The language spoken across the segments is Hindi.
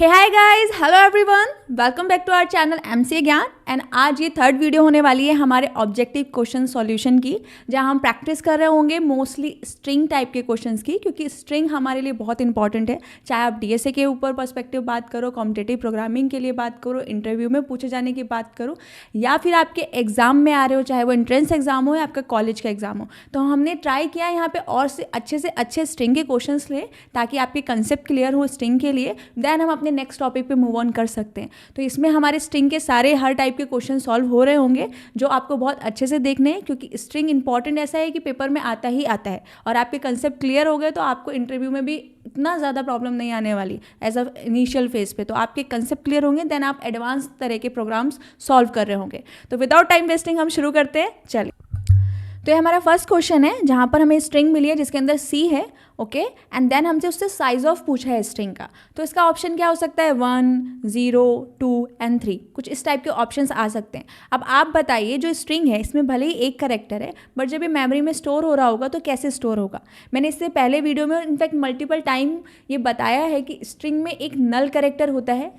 Hey hi guys, hello everyone, welcome back to our channel MCA Gyan. And आज ये थर्ड वीडियो होने वाली है हमारे ऑब्जेक्टिव क्वेश्चन सॉल्यूशन की, जहां हम प्रैक्टिस कर रहे होंगे मोस्टली स्ट्रिंग टाइप के क्वेश्चंस की, क्योंकि स्ट्रिंग हमारे लिए बहुत इंपॉर्टेंट है। चाहे आप डीएसए के ऊपर पर्सपेक्टिव बात करो, कॉम्पिटिटिव प्रोग्रामिंग के लिए बात करो, इंटरव्यू में पूछे जाने की बात करो, या फिर आपके एग्जाम में आ रहे हो, चाहे वो एंट्रेंस एग्जाम हो या आपका कॉलेज का एग्जाम हो। तो हमने ट्राई किया यहाँ पे और से अच्छे स्ट्रिंग के क्वेश्चन लें, ताकि आपके कंसेप्ट क्लियर हो स्ट्रिंग के लिए। देन हम अपने नेक्स्ट टॉपिक पे मूव ऑन कर सकते हैं। तो इसमें हमारे स्ट्रिंग के सारे हर टाइप के क्वेश्चन सॉल्व हो रहे होंगे, जो आपको बहुत अच्छे से देखने हैं, क्योंकि स्ट्रिंग इंपॉर्टेंट ऐसा है कि पेपर में आता ही आता है। और आपके कंसेप्ट क्लियर हो गए तो आपको इंटरव्यू में भी इतना ज़्यादा प्रॉब्लम नहीं आने वाली एज अ इनिशियल फेज पे। तो आपके कंसेप्ट क्लियर होंगे, देन आप एडवांस तरह के प्रोग्राम्स सॉल्व कर रहे होंगे। तो विदाउट टाइम वेस्टिंग हम शुरू करते हैं। चलिए, तो ये हमारा फर्स्ट क्वेश्चन है, जहाँ पर हमें स्ट्रिंग मिली है जिसके अंदर सी है, ओके। एंड देन हमसे उससे साइज ऑफ पूछा है स्ट्रिंग का। तो इसका ऑप्शन क्या हो सकता है? 1, 0, 2 एंड 3, कुछ इस टाइप के ऑप्शंस आ सकते हैं। अब आप बताइए, जो स्ट्रिंग है इसमें भले ही एक कैरेक्टर है, बट जब ये मेमोरी में स्टोर हो रहा होगा तो कैसे स्टोर होगा? मैंने इससे पहले वीडियो में इनफैक्ट मल्टीपल टाइम ये बताया है कि स्ट्रिंग में एक नल कैरेक्टर होता है।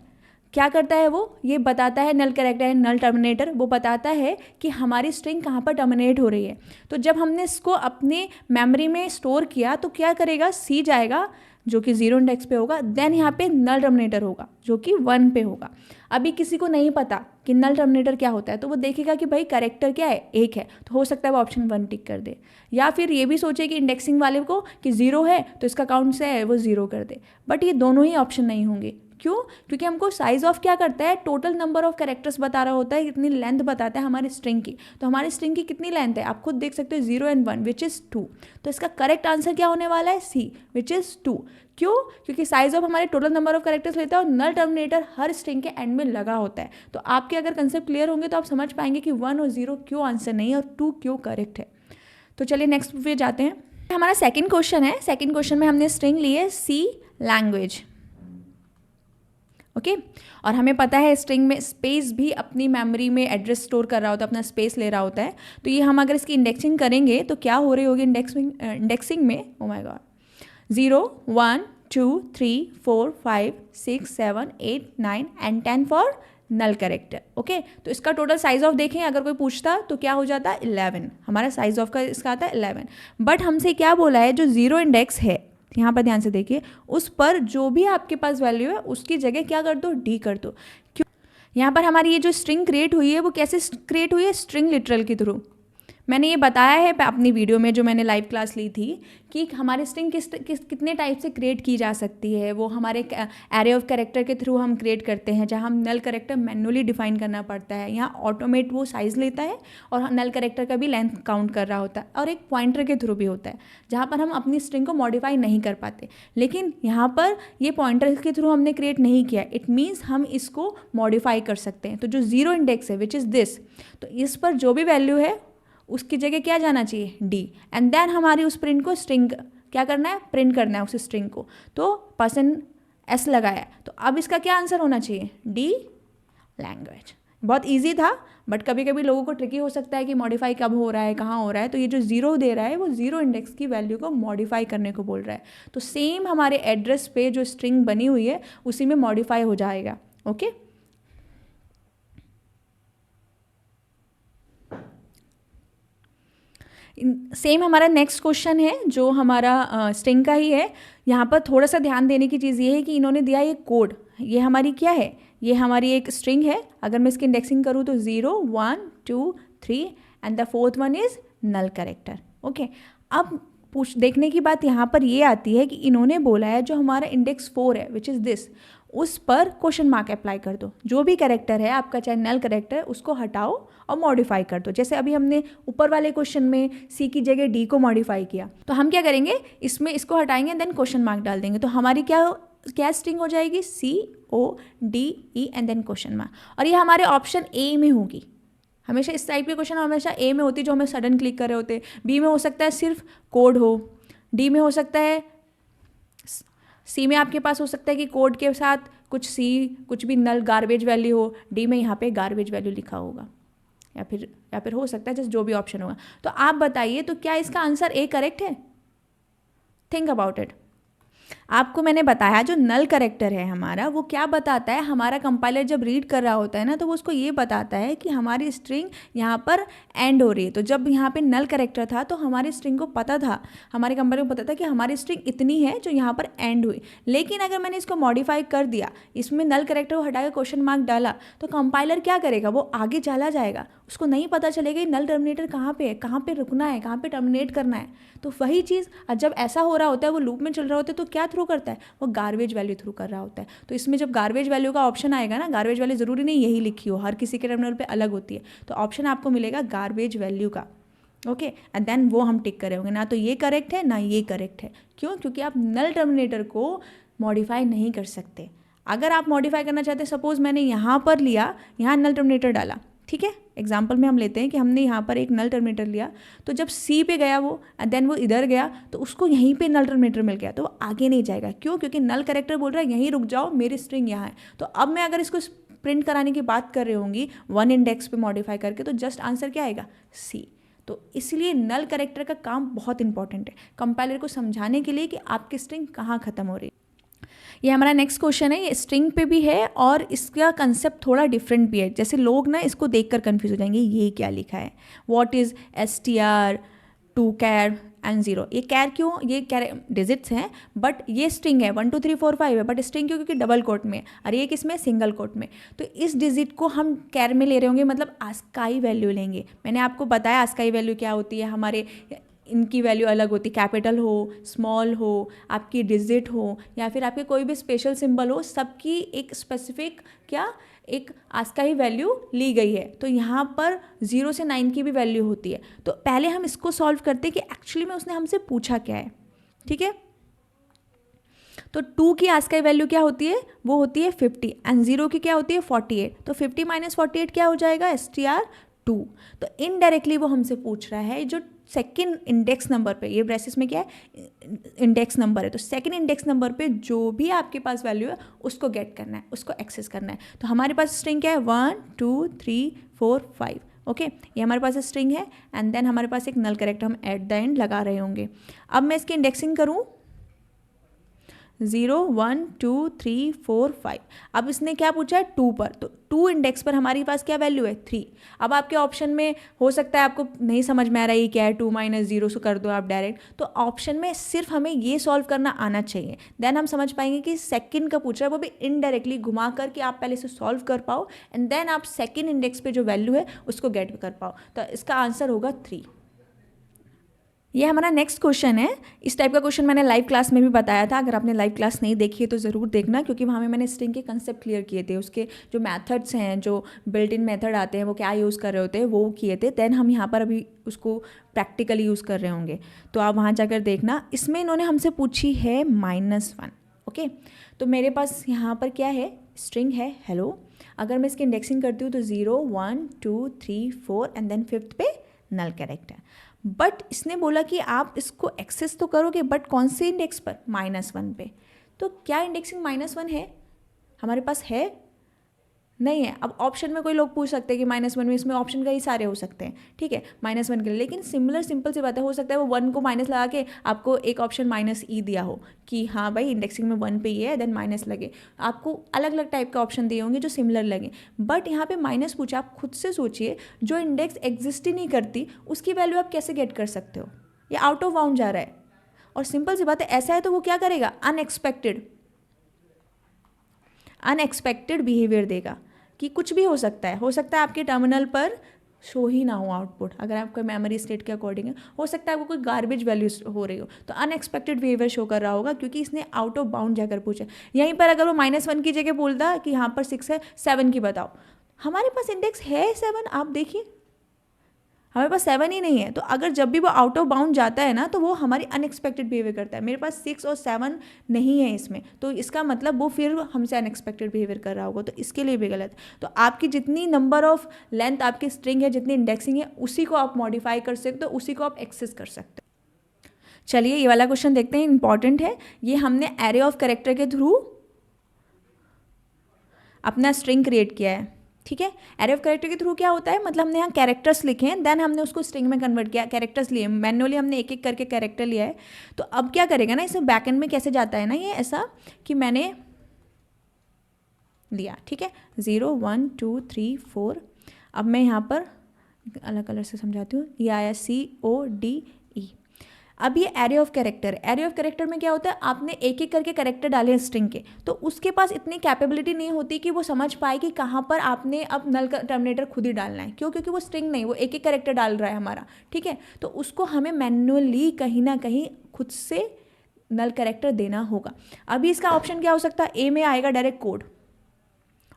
क्या करता है वो? ये बताता है, नल कैरेक्टर है, नल टर्मिनेटर, वो बताता है कि हमारी स्ट्रिंग कहाँ पर टर्मिनेट हो रही है। तो जब हमने इसको अपने मेमोरी में स्टोर किया तो क्या करेगा? सी जाएगा जो कि 0 इंडेक्स पे होगा, देन यहाँ पे नल टर्मिनेटर होगा जो कि 1 पे होगा। अभी किसी को नहीं पता कि नल टर्मिनेटर क्या होता है, तो वो देखेगा कि भाई कैरेक्टर क्या है, एक है, तो हो सकता है वो ऑप्शन 1 टिक कर दे। या फिर ये भी सोचे कि इंडेक्सिंग वाले को कि 0 है तो इसका काउंट से है वो 0 कर दे। बट ये दोनों ही ऑप्शन नहीं होंगे। क्यों? क्योंकि हमको साइज ऑफ क्या करता है? टोटल नंबर ऑफ कैरेक्टर्स बता रहा होता है, कितनी लेंथ बताता है हमारी स्ट्रिंग की। तो हमारी स्ट्रिंग की कितनी लेंथ है आप खुद देख सकते हो, 0 and 1 विच इज़ 2। तो इसका करेक्ट आंसर क्या होने वाला है? सी, विच इज़ 2। क्यों? क्योंकि साइज ऑफ हमारे टोटल नंबर ऑफ कैरेक्टर्स लेता है और नल टर्मिनेटर हर स्ट्रिंग के एंड में लगा होता है। तो आपके अगर कंसेप्ट क्लियर होंगे तो आप समझ पाएंगे कि 1 और 0 क्यों आंसर नहीं है और 2 क्यों करेक्ट है। तो चलिए नेक्स्ट पे जाते हैं। हमारा सेकेंड क्वेश्चन है। सेकेंड क्वेश्चन में हमने स्ट्रिंग ली है सी लैंग्वेज, ओके। और हमें पता है स्ट्रिंग में स्पेस भी अपनी मेमोरी में एड्रेस स्टोर कर रहा होता है, अपना स्पेस ले रहा होता है। तो ये हम अगर इसकी इंडेक्सिंग करेंगे तो क्या हो रही होगी इंडेक्सिंग में? Oh my God, 0, 1, 2, 3, 4, 5, 6, 7, 8, 9 and 10 for null character, okay. तो इसका टोटल साइज ऑफ देखें, अगर कोई पूछता तो क्या हो जाता? 11। हमारा साइज ऑफ का इसका आता है 11। बट हमसे क्या बोला है? जो 0 इंडेक्स है, यहाँ पर ध्यान से देखिए, उस पर जो भी आपके पास वैल्यू है उसकी जगह क्या कर दो? डी कर दो। क्यों? यहाँ पर हमारी ये जो स्ट्रिंग क्रिएट हुई है वो कैसे क्रिएट हुई है? स्ट्रिंग लिटरल के थ्रू। मैंने ये बताया है अपनी वीडियो में जो मैंने लाइव क्लास ली थी, कि हमारी स्ट्रिंग कितने टाइप से क्रिएट की जा सकती है। वो हमारे एरे ऑफ कैरेक्टर के थ्रू हम क्रिएट करते हैं, जहाँ हम नल कैरेक्टर मैन्युअली डिफाइन करना पड़ता है। यहाँ ऑटोमेट वो साइज लेता है और नल कैरेक्टर का भी लेंथ काउंट कर रहा होता है, और एक पॉइंटर के थ्रू भी होता है, जहाँ पर हम अपनी स्ट्रिंग को मॉडिफाई नहीं कर पाते। लेकिन यहाँ पर ये पॉइंटर के थ्रू हमने क्रिएट नहीं किया, इट मीन्स हम इसको मॉडिफाई कर सकते हैं। तो जो 0 इंडेक्स है विच इज़ दिस, तो इस पर जो भी वैल्यू है उसकी जगह क्या जाना चाहिए? डी। एंड देन हमारी उस प्रिंट को स्ट्रिंग क्या करना है? प्रिंट करना है उस स्ट्रिंग को। तो %s लगाया, तो अब इसका क्या आंसर होना चाहिए? D language. बहुत इजी था, बट कभी कभी लोगों को ट्रिकी हो सकता है कि मॉडिफाई कब हो रहा है, कहाँ हो रहा है। तो ये जो 0 दे रहा है वो 0 इंडेक्स की वैल्यू को मॉडिफाई करने को बोल रहा है। तो सेम हमारे एड्रेस पे जो स्ट्रिंग बनी हुई है उसी में मॉडिफाई हो जाएगा, ओके। सेम हमारा नेक्स्ट क्वेश्चन है जो हमारा स्ट्रिंग का ही है। यहाँ पर थोड़ा सा ध्यान देने की चीज़ ये है कि इन्होंने दिया ये कोड। ये हमारी क्या है? ये हमारी एक स्ट्रिंग है। अगर मैं इसकी इंडेक्सिंग करूँ तो 0, 1, 2, 3 and the fourth one is null character, okay. अब देखने की बात यहाँ पर ये आती है कि इन्होंने बोला है जो हमारा इंडेक्स 4 है विच इज़ दिस, उस पर क्वेश्चन मार्क अप्लाई कर दो। जो भी कैरेक्टर है आपका, चाहे नल कैरेक्टर है, उसको हटाओ और मॉडिफाई कर दो। जैसे अभी हमने ऊपर वाले क्वेश्चन में सी की जगह डी को मॉडिफाई किया, तो हम क्या करेंगे? इसमें इसको हटाएंगे, देन क्वेश्चन मार्क डाल देंगे। तो हमारी क्या स्ट्रिंग हो जाएगी? CODE and then question mark. और ये हमारे ऑप्शन ए में होगी। हमेशा इस टाइप के क्वेश्चन हमेशा ए में होती है, जो हमें सडन क्लिक कर रहे होते। बी में हो सकता है सिर्फ कोड हो, डी में हो सकता है, सी में आपके पास हो सकता है कि कोड के साथ कुछ भी नल गार्बेज वैल्यू हो, डी में यहाँ पे गार्बेज वैल्यू लिखा होगा, या फिर हो सकता है जैसे जो भी ऑप्शन होगा। तो आप बताइए, तो क्या इसका आंसर ए करेक्ट है? Think about it. आपको मैंने बताया जो नल कैरेक्टर है हमारा, वो क्या बताता है, हमारा कंपाइलर जब रीड कर रहा होता है ना, तो वो उसको ये बताता है कि हमारी स्ट्रिंग यहाँ पर एंड हो रही है। तो जब यहाँ पे नल कैरेक्टर था तो हमारी स्ट्रिंग को पता था, हमारे कंपाइलर को पता था कि हमारी स्ट्रिंग इतनी है जो यहाँ पर एंड हुई। लेकिन अगर मैंने इसको मॉडिफाई कर दिया, इसमें नल कैरेक्टर को हटाकर क्वेश्चन मार्क डाला, तो कंपाइलर क्या करेगा, वो आगे चला जाएगा, उसको नहीं पता चलेगा नल टर्मिनेटर कहाँ पे है, कहाँ पे रुकना है, कहाँ पे टर्मिनेट करना है। तो वही चीज़ जब ऐसा हो रहा होता है, वो लूप में चल रहा होता है, तो क्या थ्रू करता है, वो गार्बेज वैल्यू थ्रू कर रहा होता है। तो इसमें जब गार्बेज वैल्यू का ऑप्शन आएगा ना, गार्बेज वैल्यू ज़रूरी नहीं यही लिखी हो, हर किसी के टर्मिनल पे अलग होती है, तो ऑप्शन आपको मिलेगा गार्बेज वैल्यू का। ओके, एंड देन वो हम टिक करे होंगे, ना तो ये करेक्ट है ना ये करेक्ट है। क्यों? क्योंकि आप नल टर्मिनेटर को मॉडिफाई नहीं कर सकते। अगर आप मॉडिफाई करना चाहते हैं, सपोज मैंने यहाँ पर लिया, यहाँ नल टर्मिनेटर डाला, ठीक है, एग्जाम्पल में हम लेते हैं कि हमने यहाँ पर एक नल टर्मिनेटर लिया, तो जब सी पे गया वो, देन वो इधर गया, तो उसको यहीं पे नल टर्मिनेटर मिल गया, तो वो आगे नहीं जाएगा। क्यों? क्योंकि नल कैरेक्टर बोल रहा है यहीं रुक जाओ, मेरी स्ट्रिंग यहाँ है। तो अब मैं अगर इसको प्रिंट कराने की बात कर रही होंगी वन इंडेक्स पे मॉडिफाई करके, तो जस्ट आंसर क्या आएगा, सी। तो इसलिए नल कैरेक्टर का काम बहुत इंपॉर्टेंट है कंपाइलर को समझाने के लिए कि आपकी स्ट्रिंग कहाँ खत्म हो रही है। ये हमारा नेक्स्ट क्वेश्चन है, ये स्ट्रिंग पे भी है और इसका कंसेप्ट थोड़ा डिफरेंट भी है। जैसे लोग ना इसको देखकर कंफ्यूज हो जाएंगे, ये क्या लिखा है, what is str to char and 0। ये कैर क्यों, ये कैर डिजिट्स हैं, बट ये स्ट्रिंग है, 1 2 3 4 5 है, बट स्ट्रिंग क्यों, क्योंकि डबल कोट में, और ये किसमें, सिंगल कोट में। तो इस डिजिट को हम कैर में ले रहे होंगे, मतलब आस्काई वैल्यू लेंगे। मैंने आपको बताया आस्काई वैल्यू क्या होती है, हमारे इनकी वैल्यू अलग होती है, कैपिटल हो, स्मॉल हो, आपकी डिजिट हो, या फिर आपके कोई भी स्पेशल सिंबल हो, सबकी एक स्पेसिफिक क्या, एक आस्काई वैल्यू ली गई है। तो यहाँ पर 0 से 9 की भी वैल्यू होती है। तो पहले हम इसको सॉल्व करते हैं कि एक्चुअली में उसने हमसे पूछा क्या है, ठीक है। तो 2 की आस्काई वैल्यू क्या होती है, वो होती है 50, एंड 0 की क्या होती है 48। तो 50 माइनस 48 क्या हो जाएगा, str2। तो इनडायरेक्टली वो हमसे पूछ रहा है जो सेकेंड इंडेक्स नंबर पे, ये ब्रेसिस में क्या है, इंडेक्स नंबर है, तो सेकेंड इंडेक्स नंबर पे जो भी आपके पास वैल्यू है उसको गेट करना है, उसको एक्सेस करना है। तो हमारे पास स्ट्रिंग क्या है, 1 2 3 4 5। ओके, ये हमारे पास स्ट्रिंग है, एंड देन हमारे पास एक नल कैरेक्टर हम एट द एंड लगा रहे होंगे। अब मैं इसकी इंडेक्सिंग करूँ, 0 1 2 3 4 5। अब इसने क्या पूछा है, 2 पर, तो 2 इंडेक्स पर हमारे पास क्या वैल्यू है, 3। अब आपके ऑप्शन में हो सकता है आपको नहीं समझ में आ रहा है ये क्या है, 2 माइनस 0 से कर दो आप डायरेक्ट। तो ऑप्शन में सिर्फ हमें ये सॉल्व करना आना चाहिए, देन हम समझ पाएंगे कि सेकंड का पूछ रहा है, वो भी इनडायरेक्टली घुमा कर कि आप पहले से सॉल्व कर पाओ, एंड देन आप सेकेंड इंडेक्स पे जो वैल्यू है उसको गेट कर पाओ। तो इसका आंसर होगा 3। ये हमारा नेक्स्ट क्वेश्चन है। इस टाइप का क्वेश्चन मैंने लाइव क्लास में भी बताया था, अगर आपने लाइव क्लास नहीं देखी है तो ज़रूर देखना, क्योंकि वहाँ में मैंने स्ट्रिंग के कंसेप्ट क्लियर किए थे, उसके जो मेथड्स हैं, जो बिल्ट इन मेथड आते हैं, वो क्या यूज़ कर रहे होते हैं, वो किए थे। देन हम यहाँ पर अभी उसको प्रैक्टिकली यूज़ कर रहे होंगे, तो आप वहाँ जाकर देखना। इसमें इन्होंने हमसे पूछी है -1। ओके, तो मेरे पास यहाँ पर क्या है, स्ट्रिंग है हेलो। अगर मैं इसकी इंडेक्सिंग करती हूँ तो 0 1 2 3 4 एंड देन 5th पे नल कैरेक्टर। बट इसने बोला कि आप इसको एक्सेस तो करोगे, बट कौन से इंडेक्स पर, -1 पे। तो क्या इंडेक्सिंग -1 है हमारे पास, है नहीं है। अब ऑप्शन में कोई लोग पूछ सकते हैं कि -1 में, इसमें ऑप्शन कई सारे हो सकते हैं, ठीक है, -1 के लिए। लेकिन सिंपल सी बात है, हो सकता है वो 1 को माइनस लगा के आपको एक ऑप्शन -e दिया हो कि हाँ भाई इंडेक्सिंग में 1 पे ही है, देन माइनस लगे। आपको अलग अलग टाइप का ऑप्शन दिए होंगे जो सिमिलर लगे, बट यहाँ पे माइनस पूछा। आप खुद से सोचिए, जो इंडेक्स एग्जिस्ट ही नहीं करती उसकी वैल्यू आप कैसे गेट कर सकते हो, ये आउट ऑफ बाउंड जा रहा है। और सिंपल सी बात है, ऐसा है तो वो क्या करेगा, अनएक्सपेक्टेड बिहेवियर देगा, कि कुछ भी हो सकता है आपके टर्मिनल पर शो ही ना हो आउटपुट, अगर आपका मेमोरी स्टेट के अकॉर्डिंग है, हो सकता है आपको कोई गार्बेज वैल्यू हो रही हो, तो अनएक्सपेक्टेड बिहेवियर शो कर रहा होगा, क्योंकि इसने आउट ऑफ बाउंड जाकर पूछा। यहीं पर अगर वो -1 की जगह बोलता कि यहाँ पर 6 है, 7 की बताओ, हमारे पास इंडेक्स है 7, आप देखिए हमारे पास 7 ही नहीं है। तो अगर जब भी वो आउट ऑफ बाउंड जाता है ना, तो वो हमारी अनएक्सपेक्टेड बिहेवियर करता है। मेरे पास 6 और 7 नहीं है इसमें, तो इसका मतलब वो फिर हमसे अनएक्सपेक्टेड बिहेवियर कर रहा होगा, तो इसके लिए भी गलत है। तो आपकी जितनी नंबर ऑफ लेंथ आपकी स्ट्रिंग है, जितनी इंडेक्सिंग है, उसी को आप मॉडिफाई कर सकते हो, उसी को आप एक्सेस कर सकते हो। चलिए ये वाला क्वेश्चन देखते हैं, इंपॉर्टेंट है। ये हमने एरे ऑफ कैरेक्टर के थ्रू अपना स्ट्रिंग क्रिएट किया है। ठीक है। एरे ऑफ कैरेक्टर के थ्रू क्या होता है, मतलब हमने यहाँ कैरेक्टर्स लिखे हैं, देन हमने उसको स्ट्रिंग में कन्वर्ट किया, कैरेक्टर्स लिए मैनुअली हमने एक एक करके कैरेक्टर लिया है। तो अब क्या करेगा ना, इसे बैकएंड में कैसे जाता है ना ये ऐसा कि मैंने लिया, ठीक है, 0 1 2 3 4। अब मैं यहाँ पर अलग कलर से समझाती हूँ, ये आया CODE। अब ये array of character, array of character में क्या होता है, आपने एक एक करके कैरेक्टर डाले हैं स्ट्रिंग के, तो उसके पास इतनी कैपेबिलिटी नहीं होती कि वो समझ पाए कि कहाँ पर आपने अब नल टर्मिनेटर खुद ही डालना है। क्यों? क्योंकि वो स्ट्रिंग नहीं, वो एक एक कैरेक्टर डाल रहा है हमारा, ठीक है। तो उसको हमें मैन्युअली कहीं ना कहीं खुद से नल कैरेक्टर देना होगा। अभी इसका ऑप्शन क्या हो सकता है, ए में आएगा डायरेक्ट कोड,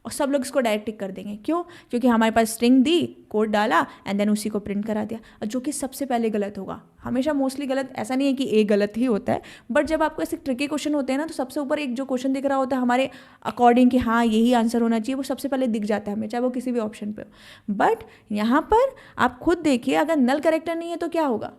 और सब लोग इसको डायरेक्ट टिक कर देंगे। क्यों? क्योंकि हमारे पास स्ट्रिंग दी, कोड डाला एंड देन उसी को प्रिंट करा दिया, और जो कि सबसे पहले गलत होगा। हमेशा मोस्टली गलत, ऐसा नहीं है कि ए गलत ही होता है, बट जब आपको ऐसे ट्रिकी क्वेश्चन होते हैं ना, तो सबसे ऊपर एक जो क्वेश्चन दिख रहा होता है हमारे अकॉर्डिंग कि हाँ यही आंसर होना चाहिए, वो सबसे पहले दिख जाता है हमें, चाहे वो किसी भी ऑप्शन पे हो। बट यहाँ पर आप खुद देखिए, अगर नल कैरेक्टर नहीं है तो क्या होगा,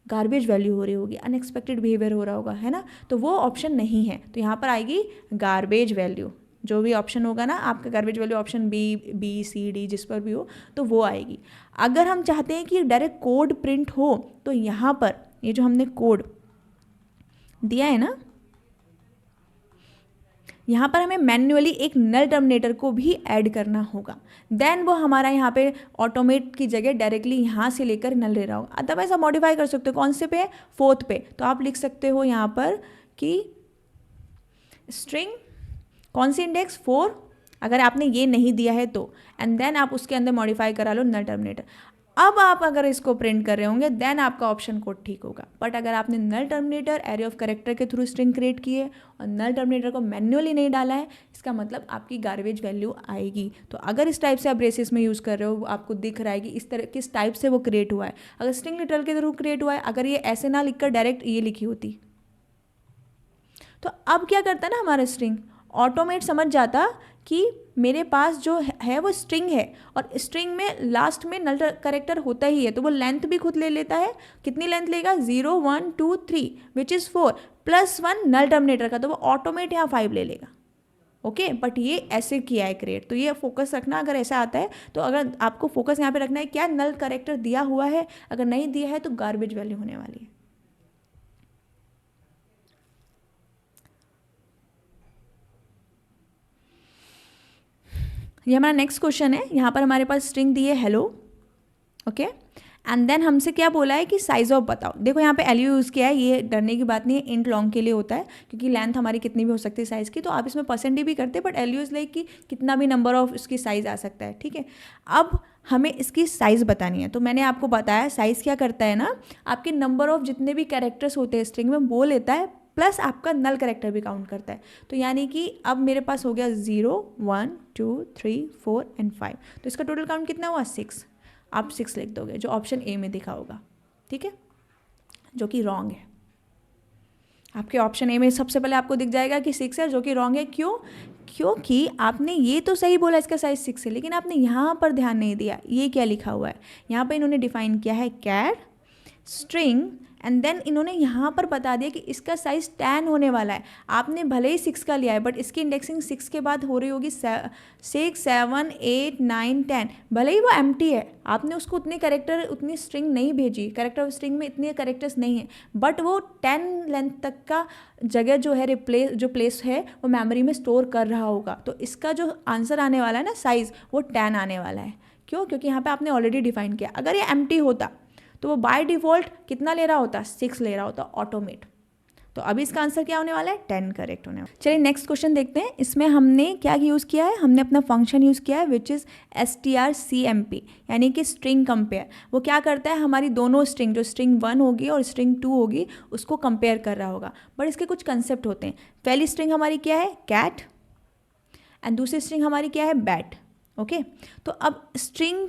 गार्बेज वैल्यू हो रही होगी, अनएक्सपेक्टेड बिहेवियर हो रहा होगा, है ना। तो वो ऑप्शन नहीं है, तो यहाँ पर आएगी गार्बेज वैल्यू। जो भी ऑप्शन होगा ना आपका garbage value, option B C D जिस पर भी हो, तो वो आएगी। अगर हम चाहते हैं कि डायरेक्ट कोड प्रिंट हो, तो यहाँ पर ये जो हमने कोड दिया है ना, यहाँ पर हमें मैन्युअली एक नल टर्मिनेटर को भी ऐड करना होगा, देन वो हमारा यहाँ पे ऑटोमेट की जगह डायरेक्टली यहाँ से लेकर नल ले रहा होगा। अदरवाइज आप मॉडिफाई कर सकते हो, कौन से पे, 4th पे, तो आप लिख सकते हो यहाँ पर कि स्ट्रिंग कौन सी इंडेक्स 4, अगर आपने ये नहीं दिया है तो, एंड देन आप उसके अंदर मॉडिफाई करा लो नल टर्मिनेटर। अब आप अगर इसको प्रिंट कर रहे होंगे देन आपका ऑप्शन कोड ठीक होगा। बट अगर आपने नल टर्मिनेटर एरे ऑफ कैरेक्टर के थ्रू स्ट्रिंग क्रिएट की है और नल टर्मिनेटर को मैन्युअली नहीं डाला है, इसका मतलब आपकी गार्बेज वैल्यू आएगी। तो अगर इस टाइप से आप ब्रेसिस में यूज़ कर रहे हो, आपको दिख रहा है कि इस तरह किस टाइप से वो क्रिएट हुआ है। अगर स्ट्रिंग लिटरल के थ्रू क्रिएट हुआ है, अगर ये ऐसे ना लिखकर डायरेक्ट ये लिखी होती, तो अब क्या करता ना हमारा स्ट्रिंग ऑटोमेट समझ जाता कि मेरे पास जो है वो स्ट्रिंग है, और स्ट्रिंग में लास्ट में नल कैरेक्टर होता ही है, तो वो लेंथ भी खुद ले लेता है। कितनी लेंथ लेगा, 0 1 2 3 विच इज़ 4 +1 नल टर्मिनेटर का, तो वो ऑटोमेट यहाँ 5 ले लेगा। ओके, बट ये ऐसे किया है क्रिएट, तो ये फोकस रखना अगर ऐसा आता है तो। अगर आपको फोकस यहाँ पे रखना है क्या नल कैरेक्टर दिया हुआ है, अगर नहीं दिया है तो गार्बेज वैल्यू होने वाली है। ये हमारा नेक्स्ट क्वेश्चन है। यहाँ पर हमारे पास स्ट्रिंग दी है हेलो, ओके, एंड देन हमसे क्या बोला है कि साइज ऑफ बताओ। देखो यहाँ पे एलयू यूज़ किया है, ये डरने की बात नहीं है, इंट लॉन्ग के लिए होता है, क्योंकि लेंथ हमारी कितनी भी हो सकती है साइज़ की, तो आप इसमें % भी करते हैं, बट एलयू इज़ लाइक कि कितना भी नंबर ऑफ इसकी साइज़ आ सकता है, ठीक है। अब हमें इसकी साइज़ बतानी है, तो मैंने आपको बताया साइज़ क्या करता है ना, आपके नंबर ऑफ जितने भी कैरेक्टर्स होते हैं स्ट्रिंग में वो लेता है, प्लस आपका नल कैरेक्टर भी काउंट करता है। तो यानी कि अब मेरे पास हो गया 0 1 2 3 4 एंड 5, तो इसका टोटल काउंट कितना हुआ, 6। आप 6 लिख दोगे, जो ऑप्शन ए में दिखा होगा, ठीक है, जो कि रॉन्ग है। आपके ऑप्शन ए में सबसे पहले आपको दिख जाएगा कि 6 है, जो कि रॉन्ग है। क्यों? क्योंकि आपने ये तो सही बोला इसका साइज 6 है, लेकिन आपने यहाँ पर ध्यान नहीं दिया, ये क्या लिखा हुआ है। यहाँ पर इन्होंने डिफाइन किया है कैर स्ट्रिंग, एंड देन इन्होंने यहाँ पर बता दिया कि इसका साइज़ 10 होने वाला है। आपने भले ही 6 का लिया है, बट इसकी इंडेक्सिंग 6 के बाद हो रही होगी 6 7 8 9 10, भले ही वो एम्प्टी है, आपने उसको उतने कैरेक्टर, उतनी स्ट्रिंग नहीं भेजी, कैरेक्टर स्ट्रिंग में इतने कैरेक्टर्स नहीं है, बट वो 10 लेंथ तक का जगह जो है जो प्लेस है वो मेमोरी में स्टोर कर रहा होगा। तो इसका जो आंसर आने वाला है ना साइज़, वो 10 आने वाला है। क्यों? क्योंकि यहाँ पर आपने ऑलरेडी डिफाइन किया। अगर ये एम्प्टी होता तो वो बाय डिफ़ॉल्ट कितना ले रहा होता, 6 ले रहा होता ऑटोमेट। तो अभी इसका आंसर क्या होने वाला है, 10 करेक्ट होने वाला है। चलिए नेक्स्ट क्वेश्चन देखते हैं। इसमें हमने क्या यूज़ किया है, हमने अपना फंक्शन यूज़ किया है विच इज़ strcmp, यानी कि स्ट्रिंग कंपेयर। वो क्या करता है, हमारी दोनों स्ट्रिंग, जो स्ट्रिंग 1 होगी और स्ट्रिंग 2 होगी, उसको कंपेयर कर रहा होगा। बट इसके कुछ कंसेप्ट होते हैं। पहली स्ट्रिंग हमारी क्या है, कैट, एंड दूसरी स्ट्रिंग हमारी क्या है, बैट। ओके, तो अब स्ट्रिंग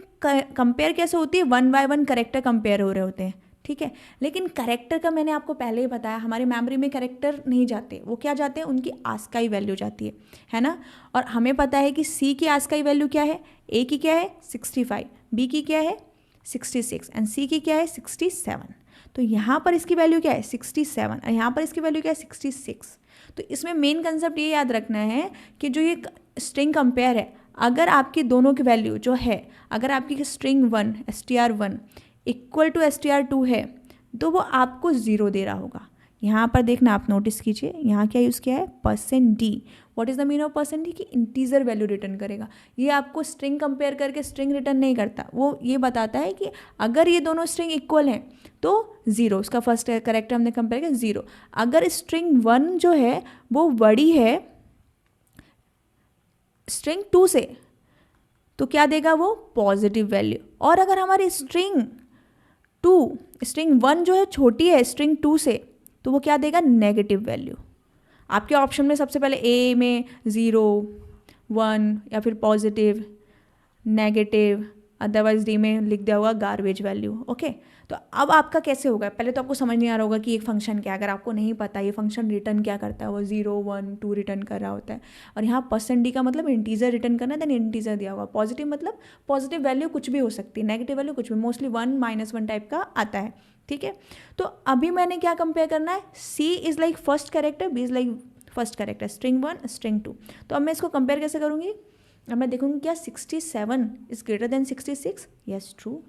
कंपेयर कैसे होती है, 1 by 1 करेक्टर कंपेयर हो रहे होते हैं, ठीक है। लेकिन करेक्टर का मैंने आपको पहले ही बताया, हमारे मेमोरी में करेक्टर नहीं जाते, वो क्या जाते हैं, उनकी आस्काई वैल्यू जाती है ना। और हमें पता है कि सी की आस्काई वैल्यू क्या है, ए की क्या है 65, बी की क्या है 66, एंड सी की क्या है 67। तो यहाँ पर इसकी वैल्यू क्या है 67, और यहाँ पर इसकी वैल्यू क्या है 66। तो इसमें मेन कंसेप्ट ये याद रखना है कि जो ये स्ट्रिंग कंपेयर है, अगर आपकी दोनों की वैल्यू जो है, अगर आपकी string 1 str1 equal to str2 है तो वो आपको 0 दे रहा होगा। यहाँ पर देखना, आप नोटिस कीजिए, यहाँ क्या यूज़ किया है, %d। What is the mean of %d कि इंटीजर वैल्यू रिटर्न करेगा। ये आपको स्ट्रिंग कंपेयर करके स्ट्रिंग रिटर्न नहीं करता, वो ये बताता है कि अगर ये दोनों स्ट्रिंग इक्वल हैं तो 0, उसका फर्स्ट करेक्टर हमने कंपेयर किया 0। अगर स्ट्रिंग 1 जो है वो बड़ी है स्ट्रिंग 2 से तो क्या देगा वो, पॉजिटिव वैल्यू। और अगर हमारी स्ट्रिंग 1 जो है छोटी है स्ट्रिंग 2 से तो वो क्या देगा, नेगेटिव वैल्यू। आपके ऑप्शन में सबसे पहले ए में 0, 1 या फिर पॉजिटिव, नेगेटिव, अदरवाइज डी में लिख दिया होगा गार्बेज वैल्यू। ओके, तो अब आपका कैसे होगा, पहले तो आपको समझ नहीं आ रहा होगा कि एक फंक्शन क्या है। अगर आपको नहीं पता ये फंक्शन रिटर्न क्या करता है, वो 0, 1, 2 रिटर्न कर रहा होता है। और यहाँ %d का मतलब इंटीजर रिटर्न करना है, देन इंटीजर दिया होगा। पॉजिटिव मतलब पॉजिटिव वैल्यू कुछ भी हो सकती है, नेगेटिव वैल्यू कुछ भी, मोस्टली 1, -1 टाइप का आता है। ठीक है, तो अभी मैंने क्या कंपेयर करना है, C is like first character, B is like first character, string 1 string 2। तो अब मैं इसको कंपेयर कैसे करूँगी, अब मैं देखूँगी क्या 67 is greater than 66, yes true.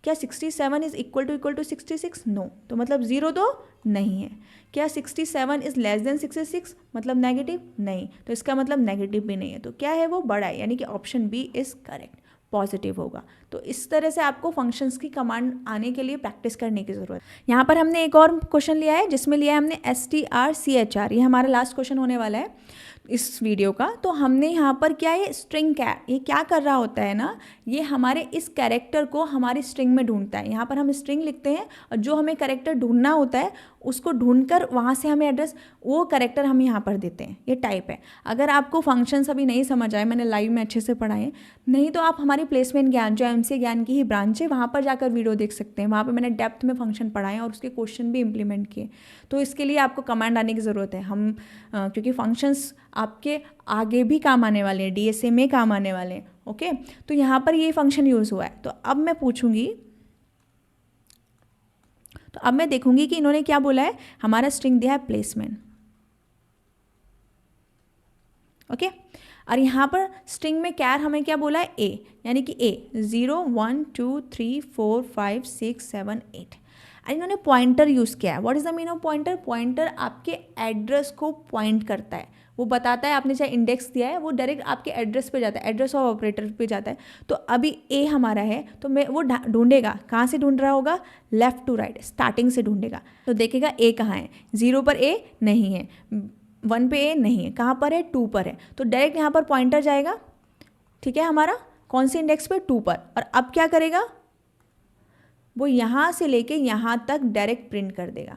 क्या 67 इज़ इक्वल टू 66, नो। तो मतलब 0 तो नहीं है। क्या 67 इज़ लेस देन 66, मतलब नेगेटिव, नहीं। तो इसका मतलब नेगेटिव भी नहीं है, तो क्या है वो, बड़ा है, यानी कि option B is correct, positive होगा। तो इस तरह से आपको फंक्शंस की कमांड आने के लिए प्रैक्टिस करने की ज़रूरत है। यहाँ पर हमने एक और क्वेश्चन लिया है जिसमें लिया है हमने strchr, ये हमारा लास्ट क्वेश्चन होने वाला है इस वीडियो का। तो हमने यहाँ पर क्या है, स्ट्रिंग ये क्या कर रहा होता है ना, ये हमारे इस कैरेक्टर को हमारी स्ट्रिंग में ढूंढता है। यहाँ पर हम स्ट्रिंग लिखते हैं और जो हमें कैरेक्टर ढूंढना होता है उसको ढूंढकर वहाँ से हमें एड्रेस, वो कैरेक्टर हम यहाँ पर देते हैं। ये टाइप है। अगर आपको फंक्शंस अभी नहीं समझ आए, मैंने लाइव में अच्छे से पढ़ाए, नहीं तो आप हमारी प्लेसमेंट ज्ञान जो एमसीए ज्ञान की ही ब्रांच है वहाँ पर जाकर वीडियो देख सकते हैं। वहाँ पर मैंने डेप्थ में फंक्शन पढ़ाए और उसके क्वेश्चन भी इंप्लीमेंट किए। तो इसके लिए आपको कमांड आने की ज़रूरत है। हम क्योंकि फंक्शंस आपके आगे भी काम आने वाले हैं, डीएसए में काम आने वाले हैं। ओके, तो यहाँ पर ये फंक्शन यूज़ हुआ है। तो अब मैं पूछूंगी, तो अब मैं देखूंगी कि इन्होंने क्या बोला है, हमारा स्ट्रिंग दिया है प्लेसमेंट। ओके, और यहाँ पर स्ट्रिंग में कैर हमें क्या बोला है, ए, यानी कि ए 0, 1, 2, 3, 4, 5, 6, 7, 8। और इन्होंने पॉइंटर यूज़ किया है। What is the mean of pointer, pointer आपके एड्रेस को पॉइंट करता है, वो बताता है आपने चाहे इंडेक्स दिया है वो डायरेक्ट आपके एड्रेस पे जाता है, एड्रेस ऑफ ऑपरेटर पे जाता है। तो अभी ए हमारा है तो मैं वो ढूंढेगा, कहाँ से ढूंढ रहा होगा, लेफ्ट टू राइट, स्टार्टिंग से ढूंढेगा। तो देखेगा ए कहाँ है, 0 पर ए नहीं है, 1 पे ए नहीं है, कहाँ पर है, 2 पर है। तो डायरेक्ट यहाँ पर पॉइंटर जाएगा, ठीक है, हमारा कौन से इंडेक्स पे, 2 पर। और अब क्या करेगा, वो यहाँ से लेके यहाँ तक डायरेक्ट प्रिंट कर देगा।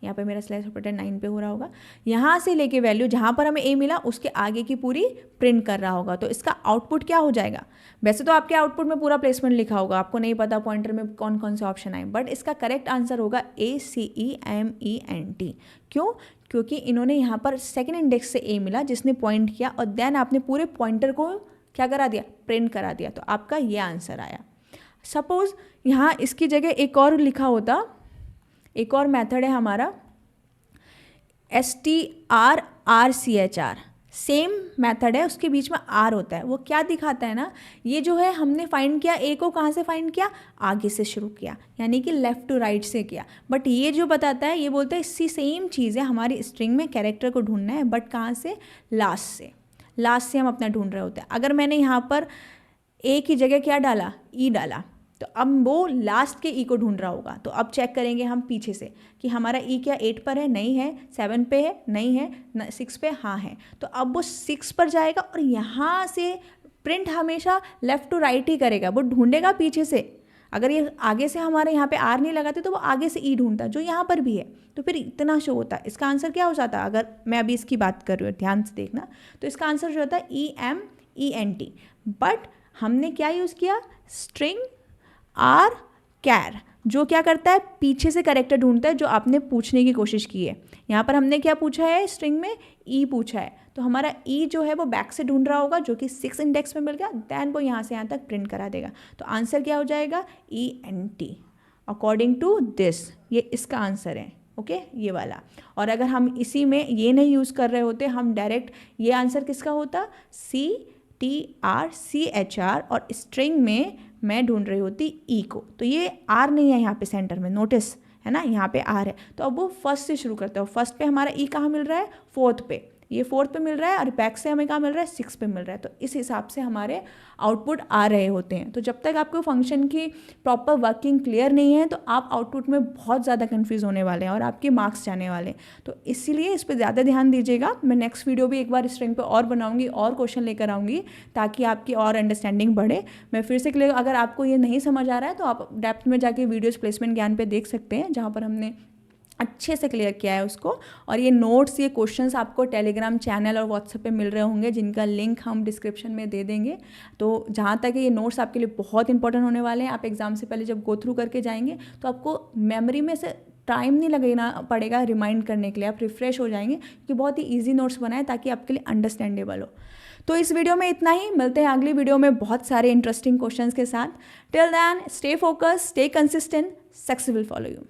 यहाँ पे मेरा स्लैश ऑपरेटर 9 पे हो रहा होगा, यहाँ से लेके वैल्यू जहाँ पर हमें ए मिला उसके आगे की पूरी प्रिंट कर रहा होगा। तो इसका आउटपुट क्या हो जाएगा, वैसे तो आपके आउटपुट में पूरा प्लेसमेंट लिखा होगा, आपको नहीं पता पॉइंटर में कौन कौन से ऑप्शन आए, बट इसका करेक्ट आंसर होगा ACEMENT। क्यों, क्योंकि इन्होंने यहाँ पर सेकेंड इंडेक्स से ए मिला जिसने पॉइंट किया और देन आपने पूरे पॉइंटर को क्या करा दिया, प्रिंट करा दिया। तो आपका ये आंसर आया। सपोज यहाँ इसकी जगह एक और लिखा होता, एक और मेथड है हमारा strrchr, सेम मेथड है, उसके बीच में आर होता है। वो क्या दिखाता है ना, ये जो है हमने फाइंड किया ए को, कहाँ से फाइंड किया, आगे से शुरू किया, यानी कि लेफ़्ट टू राइट से किया। बट ये जो बताता है, ये बोलता है इसी सेम चीज़ है, हमारी स्ट्रिंग में कैरेक्टर को ढूंढना है, बट कहाँ से, लास्ट से हम अपना ढूंढ रहे होते हैं। अगर मैंने यहाँ पर ए की जगह क्या डाला, ई डाला, तो अब वो लास्ट के ई को ढूंढ रहा होगा। तो अब चेक करेंगे हम पीछे से कि हमारा ई क्या 8 पर है, नहीं है, 7 पे है, नहीं है, 6 पे हाँ है। तो अब वो 6 पर जाएगा और यहाँ से प्रिंट हमेशा लेफ़्ट टू राइट ही करेगा, वो ढूंढेगा पीछे से। अगर ये आगे से हमारे यहाँ पे आर नहीं लगाते तो वो आगे से ई ढूंढता, जो यहाँ पर भी है, तो फिर इतना शो होता है। इसका आंसर क्या हो जाता, अगर मैं अभी इसकी बात कर रही हूँ, ध्यान से देखना, तो इसका आंसर जो होता है EMENT। बट हमने क्या यूज़ किया, स्ट्रिंग आर कैर, जो क्या करता है, पीछे से कैरेक्टर ढूंढता है, जो आपने पूछने की कोशिश की है। यहाँ पर हमने क्या पूछा है, स्ट्रिंग में ई पूछा है, तो हमारा ई जो है वो बैक से ढूंढ रहा होगा, जो कि 6 इंडेक्स में मिल गया, देन वो यहाँ से यहाँ तक प्रिंट करा देगा। तो आंसर क्या हो जाएगा, ENT अकॉर्डिंग टू दिस, ये इसका आंसर है। ओके, ये वाला। और अगर हम इसी में ये नहीं यूज़ कर रहे होते, हम डायरेक्ट, ये आंसर किसका होता, C TRCHR और स्ट्रिंग में मैं ढूंढ रही होती ई को, तो ये आर नहीं है यहाँ पे सेंटर में, नोटिस है ना, यहाँ पे आर है। तो अब वो फर्स्ट से शुरू करते हो, फर्स्ट पे हमारा ई कहाँ मिल रहा है, फोर्थ पे, ये फोर्थ पे मिल रहा है और बैक से हमें कहाँ मिल रहा है, 6 पे मिल रहा है। तो इस हिसाब से हमारे आउटपुट आ रहे होते हैं। तो जब तक आपको फंक्शन की प्रॉपर वर्किंग क्लियर नहीं है तो आप आउटपुट में बहुत ज़्यादा कन्फ्यूज़ होने वाले हैं और आपके मार्क्स जाने वाले हैं। तो इसीलिए इस पर ज़्यादा ध्यान दीजिएगा। मैं नेक्स्ट वीडियो भी एक बार स्ट्रिंग पे और बनाऊंगी और क्वेश्चन लेकर आऊँगी ताकि आपकी और अंडरस्टैंडिंग बढ़े। मैं फिर से क्लियर, अगर आपको ये नहीं समझ आ रहा है तो आप डेप्थ में जाके वीडियोज़ प्लेसमेंट ज्ञान पे देख सकते हैं, जहाँ पर हमने अच्छे से क्लियर किया है उसको। और ये नोट्स, ये क्वेश्चंस आपको टेलीग्राम चैनल और व्हाट्सएप पे मिल रहे होंगे, जिनका लिंक हम डिस्क्रिप्शन में दे देंगे। तो जहाँ तक ये नोट्स आपके लिए बहुत इंपॉर्टेंट होने वाले हैं। आप एग्जाम से पहले जब गो थ्रू करके जाएंगे तो आपको मेमोरी में से टाइम नहीं लगना पड़ेगा रिमाइंड करने के लिए, आप रिफ्रेश हो जाएंगे, क्योंकि बहुत ही ईजी नोट्स बनाए ताकि आपके लिए अंडरस्टैंडेबल हो। तो इस वीडियो में इतना ही, मिलते हैं अगली वीडियो में बहुत सारे इंटरेस्टिंग क्वेश्चंस के साथ। Till then stay focus, stay consistent, success will follow you.